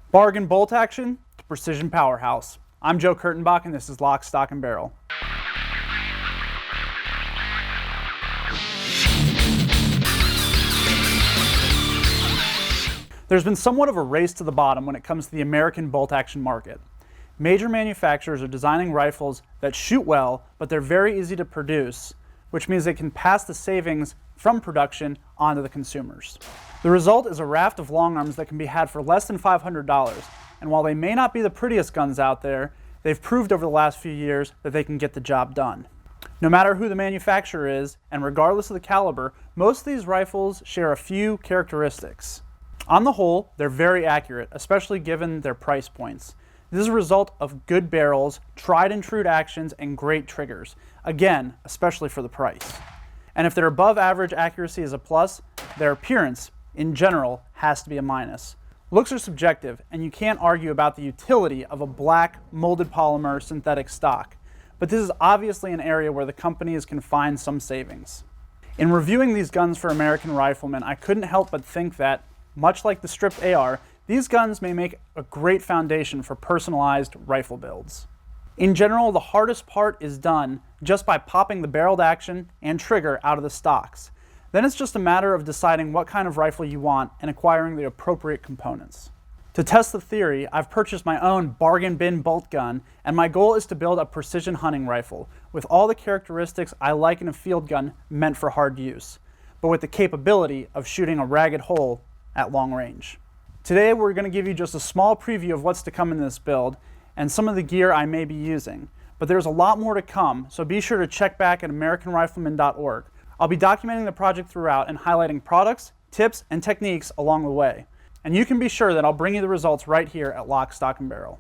Bargain bolt action to precision powerhouse. I'm Joe Kurtenbach, and this is Lock, Stock, and Barrel. There's been somewhat of a race to the bottom when it comes to the American bolt-action market. Major manufacturers are designing rifles that shoot well, but they're very easy to produce, which means they can pass the savings from production onto the consumers. The result is a raft of long arms that can be had for less than $500, and while they may not be the prettiest guns out there, they've proved over the last few years that they can get the job done. No matter who the manufacturer is, and regardless of the caliber, most of these rifles share a few characteristics. On the whole, they're very accurate, especially given their price points. This is a result of good barrels, tried and true actions, and great triggers. Again, especially for the price. And if their above average accuracy is a plus, their appearance, in general, has to be a minus. Looks are subjective, and you can't argue about the utility of a black, molded polymer synthetic stock. But this is obviously an area where the companies can find some savings. In reviewing these guns for American Rifleman, I couldn't help but think that, much like the stripped AR, these guns may make a great foundation for personalized rifle builds. In general, the hardest part is done just by popping the barreled action and trigger out of the stocks. Then it's just a matter of deciding what kind of rifle you want and acquiring the appropriate components. To test the theory, I've purchased my own bargain bin bolt gun, and my goal is to build a precision hunting rifle with all the characteristics I like in a field gun meant for hard use, but with the capability of shooting a ragged hole at long range. Today we're going to give you just a small preview of what's to come in this build and some of the gear I may be using, but there's a lot more to come, so be sure to check back at AmericanRifleman.org. I'll be documenting the project throughout and highlighting products, tips, and techniques along the way. And you can be sure that I'll bring you the results right here at Lock, Stock, and Barrel.